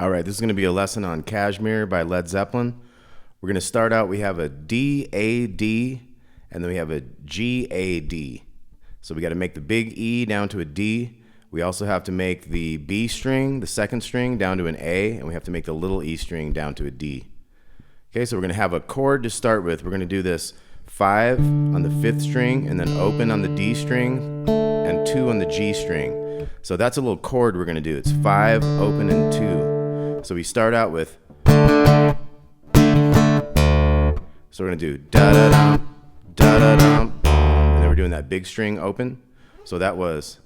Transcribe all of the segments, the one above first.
All right, this is going to be a lesson on Kashmir by Led Zeppelin. We're going to start out, we have a D, A, D, and then we have a G, A, D. So we got to make the big E down to a D. We also have to make the B string, the second string, down to an A, and we have to make the little E string down to a D. Okay, so we're going to have a chord to start with. We're going to do this 5 on the 5th string, and then open on the D string, and 2 on the G string. So that's a little chord we're going to do. It's 5, open, and 2. So we start out with, so we're going to do da-da-dum, da-da-dum, and then we're doing that big string open. So that was,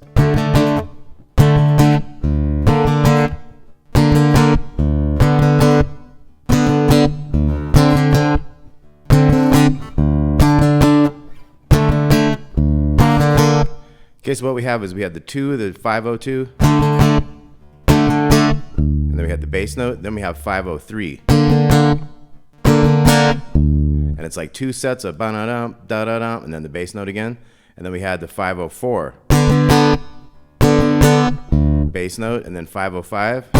okay, so what we have is we had the 2, the 502, and then we had the bass note, then we have 503. And it's like 2 sets of ba-da-dum, da-da-dum, and then the bass note again. And then we had the 504. Bass note, and then 505.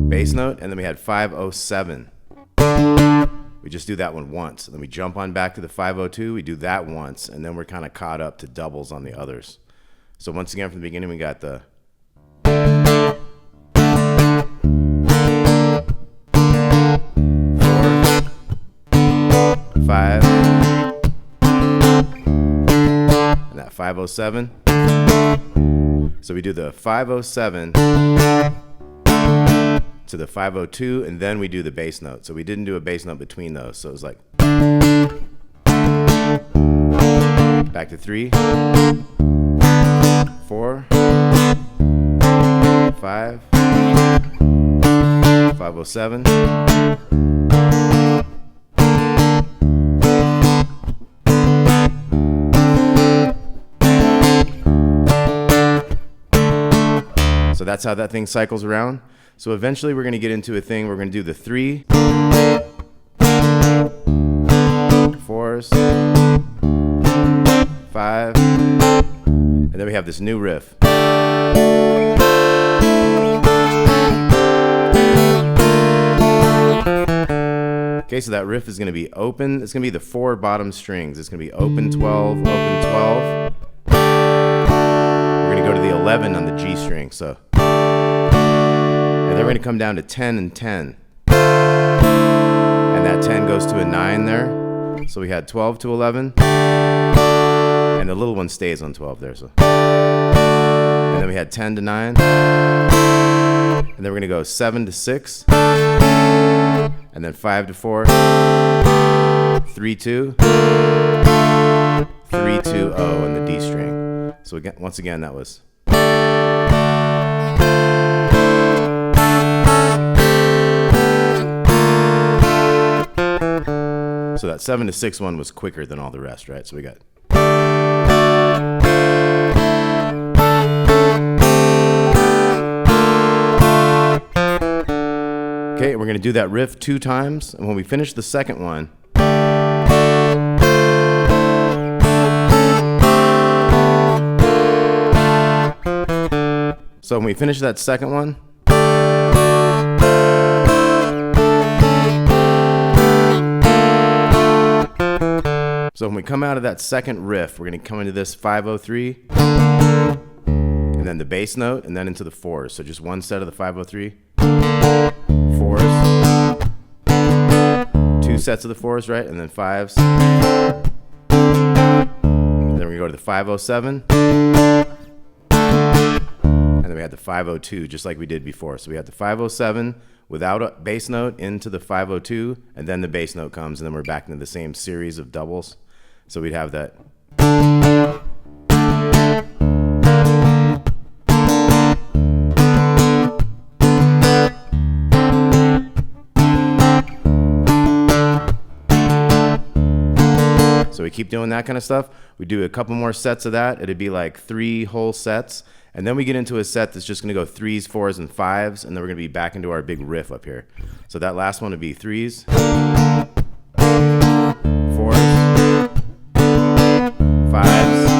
Bass note, and then we had 507. We just do that one once. And then we jump on back to the 502, we do that once, and then we're kind of caught up to doubles on the others. So once again, from the beginning, we got the 5, and that 507. So we do the 507 to the 502, and then we do the bass note. So we didn't do a bass note between those. So it was like back to 3, 4, 5, 507. So that's how that thing cycles around. So eventually we're going to get into a thing, we're going to do the 3, 4s, 5, and then we have this new riff. Okay, so that riff is going to be open. It's going to be the 4 bottom strings. It's going to be open 12, open 12. We're going to go to the 11 on the G string. So, and then we're going to come down to 10 and 10. And that 10 goes to a 9 there. So we had 12 to 11. And the little one stays on 12 there. So, and then we had 10 to 9. And then we're going to go 7 to 6. And then 5 to 4, 3 2, 3 2 0 in the D string. So again, once again, that was. So that 7 to 6 one was quicker than all the rest, right? So we got. Okay, we're going to do that riff 2 times, and when we finish the second one, so when we finish that second one, so when we come out of that second riff, we're going to come into this 503, and then the bass note, and then into the 4s. So just one set of the 503. 4s, 2 sets of the 4s, right? And then 5s. And then we're going to go to the 507. And then we had the 502, just like we did before. So we had the 507 without a bass note into the 502, and then the bass note comes, and then we're back into the same series of doubles. So we'd have that. So we keep doing that kind of stuff. We do a couple more sets of that. It'd be like 3 whole sets. And then we get into a set that's just going to go 3s, 4s, and 5s. And then we're going to be back into our big riff up here. So that last one would be 3s, 4s, 5s.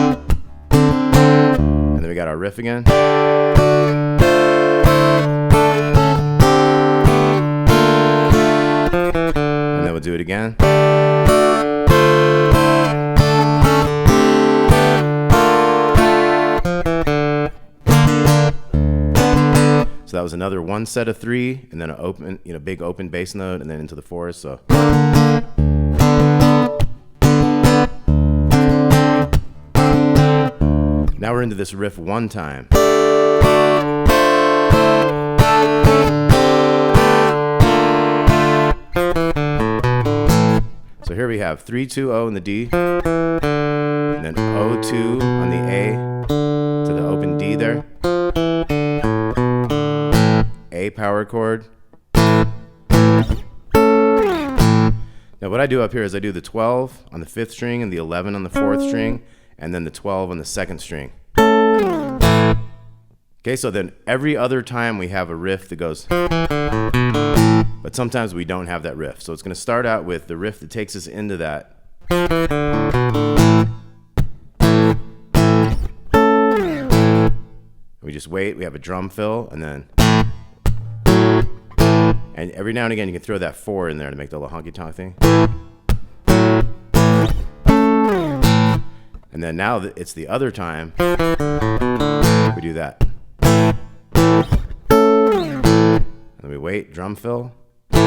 And then we got our riff again. we'll do it again. So that was another one set of 3, and then an open, big open bass note, and then into the 4s. So now we're into this riff one time. So here we have 3-2-0 in the D, and then 0-2 on the A to the open D there. A power chord. Now what I do up here is I do the 12 on the 5th string and the 11 on the 4th string, and then the 12 on the 2nd string. Okay, so then every other time we have a riff that goes, but sometimes we don't have that riff. So it's going to start out with the riff that takes us into that. We just wait, we have a drum fill, and then, and every now and again you can throw that 4 in there to make the little honky tonk thing. And then now that it's the other time, we do that. And then we wait, drum fill. We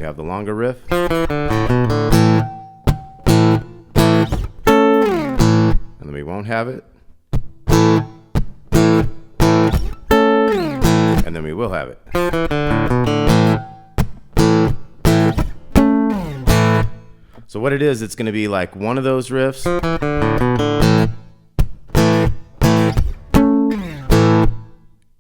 have the longer riff. And then we won't have it. And then we will have it. So what it is, it's going to be like one of those riffs.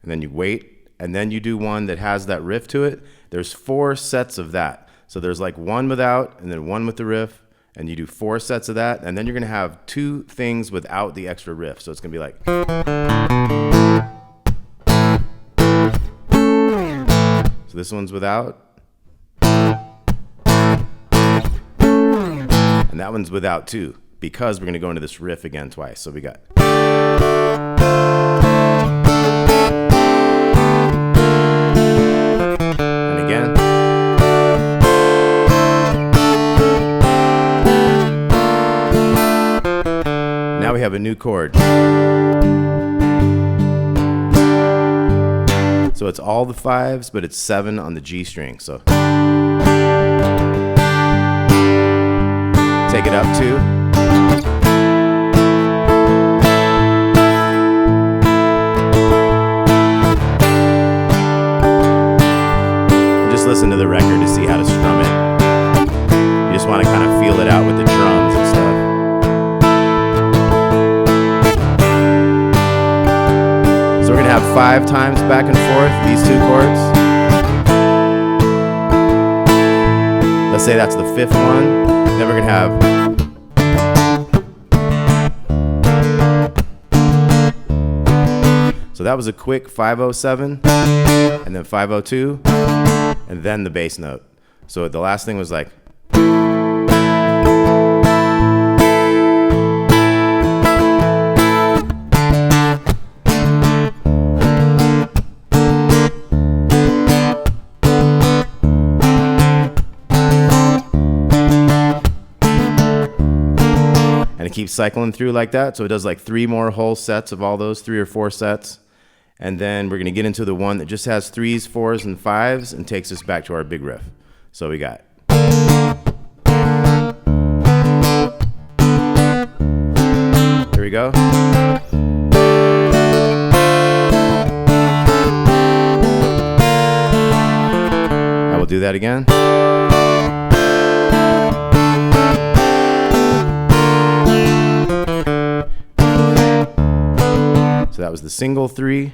And then you wait, and then you do one that has that riff to it. There's 4 sets of that. So there's like one without, and then one with the riff, and you do 4 sets of that, and then you're gonna have 2 things without the extra riff. So it's gonna be like. So this one's without. And that one's without too, because we're gonna go into this riff again twice. So we got. Now we have a new chord. So it's all the 5s, but it's 7 on the G string. So take it up 2. Just listen to the record to see how to strum it. You just want to kind of feel it out with the drums and stuff. So we're going to have 5 times back and forth, these 2 chords. Let's say that's the 5th one. Then we're going to have. So that was a quick 507, and then 502, and then the bass note. So the last thing was like. And it keeps cycling through like that. So it does like 3 more whole sets of all those, 3 or 4 sets. And then we're going to get into the one that just has 3s, 4s, and 5s and takes us back to our big riff. So we got. Here we go. I will do that again. So that was the single 3.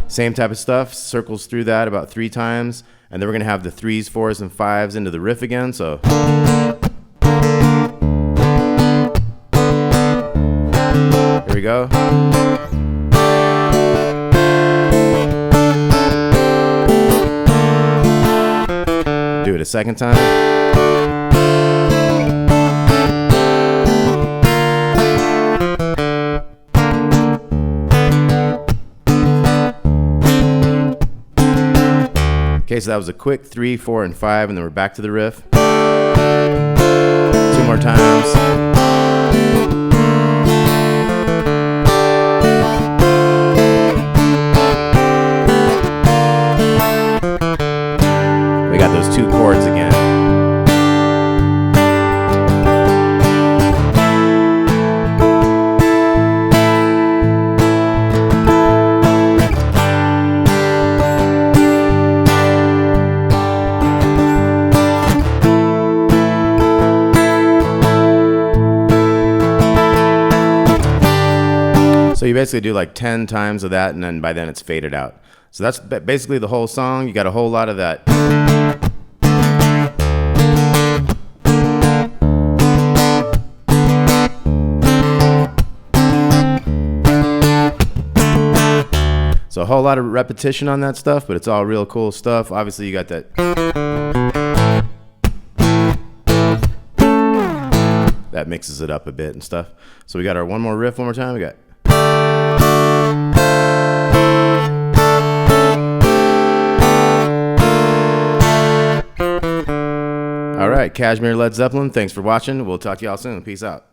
Same type of stuff, circles through that about 3 times, and then we're going to have the 3s, 4s, and 5s into the riff again. So here we go. Do it a second time. Okay, so that was a quick 3, 4, and 5, and then we're back to the riff. 2 more times. We got those 2 chords again. So you basically do like 10 times of that, and then by then it's faded out. So that's basically the whole song. You got a whole lot of that. So a whole lot of repetition on that stuff, but it's all real cool stuff. Obviously you got that. That mixes it up a bit and stuff. So we got our one more riff, one more time. We got. All right, Kashmir, Led Zeppelin, thanks for watching. We'll talk to y'all soon. Peace out.